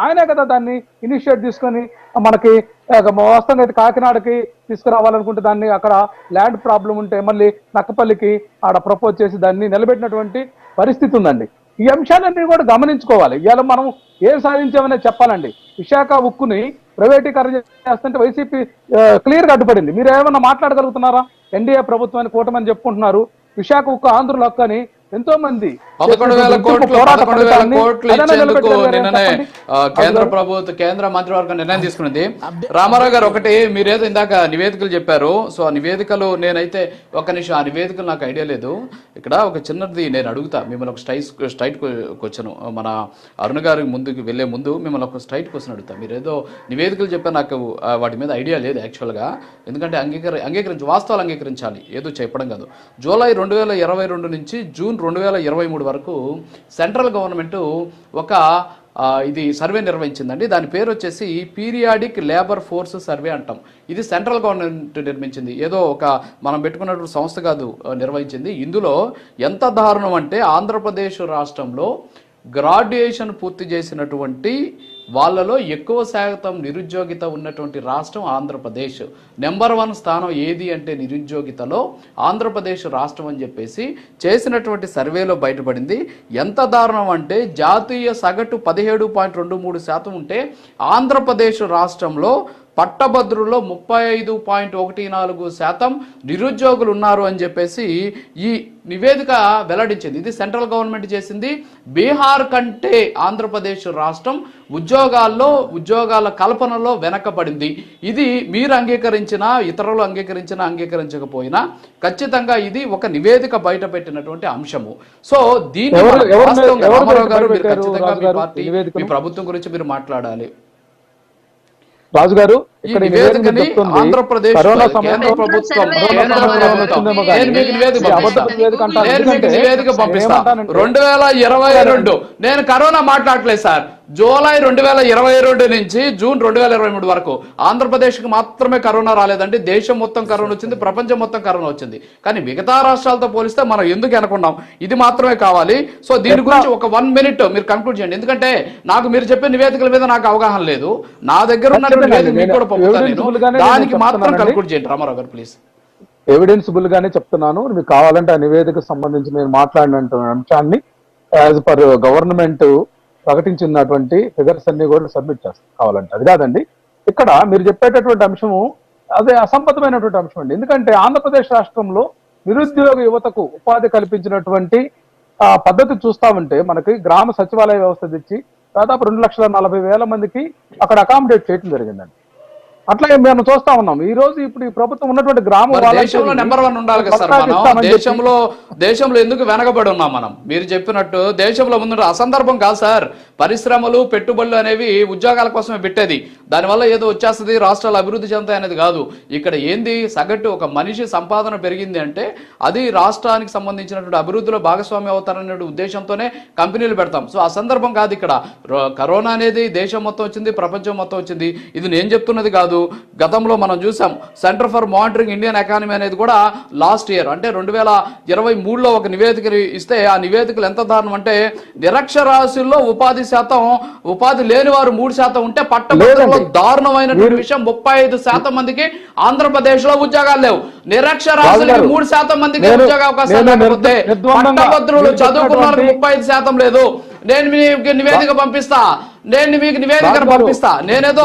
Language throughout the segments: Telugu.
ఆయనే కదా దాన్ని ఇనిషియేట్ తీసుకొని మనకి వాస్తవంగా అయితే కాకినాడకి తీసుకురావాలనుకుంటే దాన్ని అక్కడ ల్యాండ్ ప్రాబ్లం ఉంటే మళ్ళీ నక్కపల్లికి ఆడ ప్రపోజ్ చేసి దాన్ని నిలబెట్టినటువంటి పరిస్థితి ఉందండి. ఈ అంశాలన్నీ కూడా గమనించుకోవాలి. ఇవాళ మనం ఏం సాధించామనే చెప్పాలండి. విశాఖ ఉక్కుని ప్రైవేటీకరణ చేస్తుంటే వైసీపీ క్లియర్ గా అడ్డుపడింది. మీరు ఏమన్నా మాట్లాడగలుగుతున్నారా? ఎన్డీఏ ప్రభుత్వాన్ని కూటమని చెప్పుకుంటున్నారు. విశాఖ ఉక్కు ఆంధ్రుల హక్కు అని ఎంతో మంది 11,000 కోట్లు ఇచ్చేందుకు నిన్ననే కేంద్ర మంత్రివర్గం నిర్ణయం తీసుకున్నది. రామారావు గారు, ఒకటి మీరేదో ఇందాక నివేదికలు చెప్పారు. సో ఆ నివేదికలు నేనైతే ఒక నిమిషం, ఆ నివేదికలు నాకు ఐడియా లేదు. ఇక్కడ ఒక చిన్నది నేను అడుగుతా మిమ్మల్ని, ఒక స్ట్రైట్ క్వశ్చన్. మన అరుణ్ గారి ముందుకు వెళ్లే ముందు మిమ్మల్ని ఒక స్ట్రైట్ క్వశ్చన్ అడుగుతా. మీరేదో నివేదికలు చెప్పారు, నాకు వాటి మీద ఐడియా లేదు యాక్చువల్గా. ఎందుకంటే వాస్తవాలు అంగీకరించాలి, ఏదో చెప్పడం కాదు. జూలై 2022 నుంచి జూన్ 2023 వరకు సెంట్రల్ గవర్నమెంట్ ఒక ఇది సర్వే నిర్వహించిందండి. దాని పేరు వచ్చేసి పీరియాడిక్ లేబర్ ఫోర్స్ సర్వే అంటాం. ఇది సెంట్రల్ గవర్నమెంట్ నిర్మించింది, ఏదో ఒక మనం పెట్టుకున్నటువంటి సంస్థ కాదు నిర్వహించింది. ఇందులో ఎంత దారుణం అంటే ఆంధ్రప్రదేశ్ రాష్ట్రంలో గ్రాడ్యుయేషన్ పూర్తి చేసినటువంటి వాళ్ళలో ఎక్కువ శాతం నిరుద్యోగిత ఉన్నటువంటి రాష్ట్రం ఆంధ్రప్రదేశ్. నెంబర్ 1 స్థానం ఏది అంటే నిరుద్యోగితలో ఆంధ్రప్రదేశ్ రాష్ట్రం అని చెప్పేసి చేసినటువంటి సర్వేలో బయటపడింది. ఎంత దారుణం అంటే జాతీయ సగటు 17.23% ఉంటే ఆంధ్రప్రదేశ్ రాష్ట్రంలో పట్టభద్రుల్లో 35.14% నిరుద్యోగులు ఉన్నారు అని చెప్పేసి ఈ నివేదిక వెల్లడించింది. ఇది సెంట్రల్ గవర్నమెంట్ చేసింది. బీహార్ కంటే ఆంధ్రప్రదేశ్ రాష్ట్రం ఉద్యోగాల కల్పనలో వెనకబడింది. ఇది మీరు అంగీకరించినా ఇతరులు అంగీకరించకపోయినా ఖచ్చితంగా ఇది ఒక నివేదిక బయట పెట్టినటువంటి అంశము. సో దీని రామారావు గారు మీరు ఖచ్చితంగా మీ పార్టీ మీ ప్రభుత్వం గురించి మీరు మాట్లాడాలి. రాజు గారు, ఈ నివేదికని ఆంధ్రప్రదేశ్ కేంద్ర ప్రభుత్వం నివేదిక పంపిస్తా. 2022 నేను కరోనా మాట్లాడలేదు సార్. జూలై 2022 నుంచి జూన్ 2023 వరకు ఆంధ్రప్రదేశ్ కి మాత్రమే కరోనా రాలేదండి. దేశం మొత్తం కరోనా వచ్చింది, ప్రపంచం మొత్తం కరోనా వచ్చింది. కానీ మిగతా రాష్ట్రాలతో పోలిస్తే మనం ఎందుకు అనుకున్నాం? ఇది మాత్రమే కావాలి. సో దీని గురించి ఒక 1 minute మీరు కంక్లూడ్ చేయండి. ఎందుకంటే నాకు మీరు చెప్పే నివేదికల మీద నాకు అవగాహన లేదు. నా దగ్గర ఉన్న నివేదిక మీకు కూడా పంపుతాను. దానికి మాత్రం కంక్లూడ్ చేయండి రామారావు గారు ప్లీజ్. ఎవిడెన్సిబుల్ గానే చెప్తున్నాను. మీకు కావాలంటే ఆ నివేదికకు సంబంధించి నేను మాట్లాడిన అంశాన్ని యాజ్ పర్ గవర్నమెంట్ ప్రకటించినటువంటి ఫిగర్స్ అన్ని కూడా సబ్మిట్ చేస్తాం కావాలంటే. అది కాదండి, ఇక్కడ మీరు చెప్పేటటువంటి అంశము అదే అసంబద్ధమైనటువంటి అంశం అండి. ఎందుకంటే ఆంధ్రప్రదేశ్ రాష్ట్రంలో నిరుద్యోగ యువతకు ఉపాధి కల్పించినటువంటి పద్ధతి చూస్తా ఉంటే మనకి గ్రామ సచివాలయ వ్యవస్థ తెచ్చి దాదాపు 2,40,000 మందికి అక్కడ అకామిడేట్ చేయడం జరిగిందండి. అట్లా మేము చూస్తా ఉన్నాం. ఈ రోజు ఇప్పుడు ఈ ప్రభుత్వం ఉన్నటువంటి గ్రామం దేశంలో నెంబర్ 1 ఉండాలి కదా సార్. మనం దేశంలో ఎందుకు వెనకబడి ఉన్నాం మనం? మీరు చెప్పినట్టు దేశంలో ముందు అసందర్భం కాదు సార్. పరిశ్రమలు పెట్టుబడులు అనేవి ఉద్యోగాల కోసమే పెట్టేది. దానివల్ల ఏదో వచ్చేస్తుంది రాష్ట్రాలు అభివృద్ధి చెందుతాయి అనేది కాదు. ఇక్కడ ఏంది సగటు ఒక మనిషి సంపాదన పెరిగింది అంటే అది రాష్ట్రానికి సంబంధించినటువంటి అభివృద్ధిలో భాగస్వామ్యం అవుతారనే ఉద్దేశంతోనే కంపెనీలు పెడతాం. సో ఆ సందర్భం కాదు ఇక్కడ. కరోనా అనేది దేశం మొత్తం వచ్చింది, ప్రపంచం మొత్తం వచ్చింది. ఇది నేను చెప్తున్నది కాదు. గతంలో మనం చూసాం centre for monitoring Indian economy అనేది కూడా లాస్ట్ ఇయర్ అంటే 2023లో ఒక నివేదిక ఇస్తే ఆ నివేదికలు ఎంత దారుణం అంటే నిరక్షరాస్యుల్లో ఉపాధి లేని వారు 3% ఉంటే పట్టభద్రుల్లో దారుణమైన విషయం 35% మందికి ఆంధ్రప్రదేశ్ లో ఉద్యోగాలు లేవు. నిరక్షరాస్యులకి 3% మందికి ఉద్యోగ అవకాశాలు లేకపోతే పట్టభద్రులు చదువుకున్న 35% లేదు. నేను మీకు నివేదిక పంపిస్తా. నేనేదో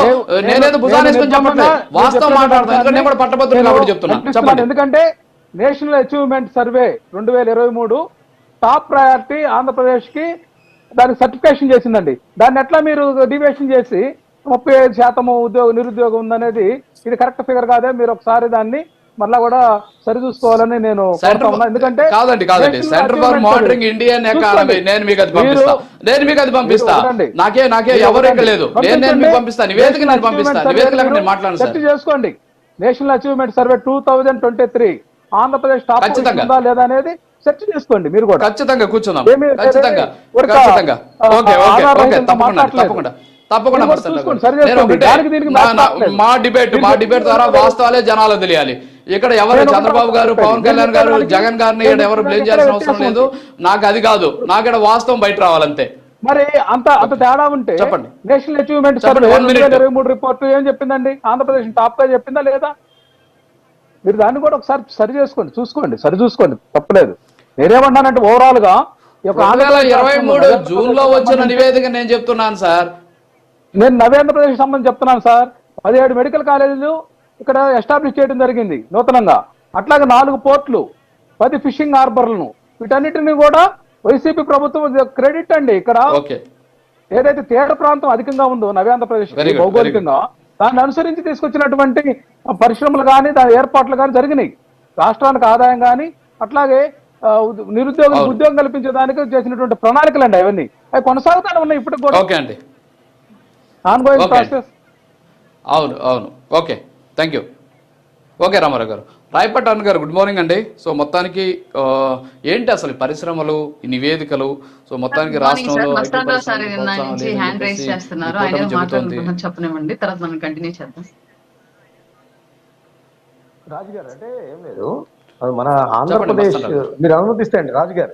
భుజానేసుకొని చెప్పట్లేదు, వాస్తవం మాట్లాడతాను. ఎందుకంటే నేను కూడా పట్టభద్రులు కాబట్టి చెప్తున్నా. చెప్పండి. ఎందుకంటే national achievement survey 2023 top priority Andhra Pradesh కి దానికి సర్టిఫికేషన్ చేసిందండి. దాన్ని ఎట్లా మీరు డివియేషన్ చేసి 35% నిరుద్యోగం ఉందనేది ఇది కరెక్ట్ ఫిగర్ కాదే. మీరు ఒకసారి దాన్ని మళ్ళా కూడా సరి చూసుకోవాలని నేను ఎందుకంటే కాదండి centre for monitoring Indian economy నేను మీకు అది పంపిస్తా. నాకే ఎవరు లేదు. నేను మీకు పంపిస్తా నివేదిక. నేను మాట్లాడను. సెర్చ్ చేసుకోండి. National achievement survey 2023 Andhra Pradesh top ఉందా లేదా అనేది సెర్చ్ చేసుకోండి. మీరు కూడా ఖచ్చితంగా కూర్చున్నాం. తప్పకుండా మా డిబేట్ ద్వారా వాస్తవాలే జనాలు తెలియాలి. ఇక్కడ ఎవరు చంద్రబాబు గారు, పవన్ కళ్యాణ్ గారు, జగన్ గారిని ఎవరు బ్లేమ్ చేయాల్సిన అవసరం లేదు. నాకు అది కాదు. నాకు ఇక్కడ వాస్తవం బయట రావాలంతే. మరి అంత తేడా ఉంటే చెప్పండి. నేషనల్ అచీవ్మెంట్ చెప్పండి, సర్వే 1 minute. 2023 రిపోర్ట్ ఏం చెప్పిందండి? ఆంధ్రప్రదేశ్ టాప్ గా చెప్పిందా లేదా? మీరు దాన్ని కూడా ఒకసారి సరి చూసుకోండి, తప్పలేదు. నేనేమన్నానంటే ఓవరాల్ గా ఈ యొక్క 2023 జూన్ లో వచ్చిన నివేదిక నేను చెప్తున్నాను సార్. నేను నవేంద్రప్రదేశ్ సంబంధించి చెప్తున్నాను సార్. 17 మెడికల్ కాలేజీలు ఇక్కడ ఎస్టాబ్లిష్ చేయడం జరిగింది నూతనంగా. అట్లాగే 4 పోర్ట్లు, 10 ఫిషింగ్ హార్బర్లను, వీటన్నిటిని కూడా వైసీపీ ప్రభుత్వం క్రెడిట్ అండి. ఇక్కడ ఓకే, ఏదైతే తీర ప్రాంతం అధికంగా ఉందో నవ్యాంధ్రప్రదేశ్ Very good, భౌగోళికంగా, దాన్ని అనుసరించి తీసుకొచ్చినటువంటి పరిశ్రమలు కానీ దాని ఏర్పాట్లు కానీ జరిగినాయి. రాష్ట్రానికి ఆదాయం కానీ అట్లాగే నిరుద్యోగులకు ఉద్యోగం కల్పించడానికి చేసినటువంటి ప్రణాళికలు అండి అవన్నీ. అవి కొనసాగుతూనే ఉన్నాయి ఇప్పుడు కూడా. ఓకే అండి, ఆన్గోయింగ్ Okay. ప్రాసెస్. అవును అవును, okay, thank you. Okay Ramarao garu. రాయపట్ అన్న గారు, గుడ్ మార్నింగ్ అండి. సో మొత్తానికి ఏంటి అసలు ఈ పరిశ్రమలు, ఈ నివేదికలు, సో మొత్తానికి రాష్ట్రంలో హ్యాండ్ రైజ్ చేస్తున్నారు, ఆయన మాట్లాడుకుంటున్నారు, చెప్పనివ్వండి, తర్వాత మనం కంటిన్యూ చేద్దాం. రాజుగారు అంటే ఏం లేదు, మన ఆంధ్రప్రదేశ్ మీరు అనుమతిస్తే అండి రాజుగారు.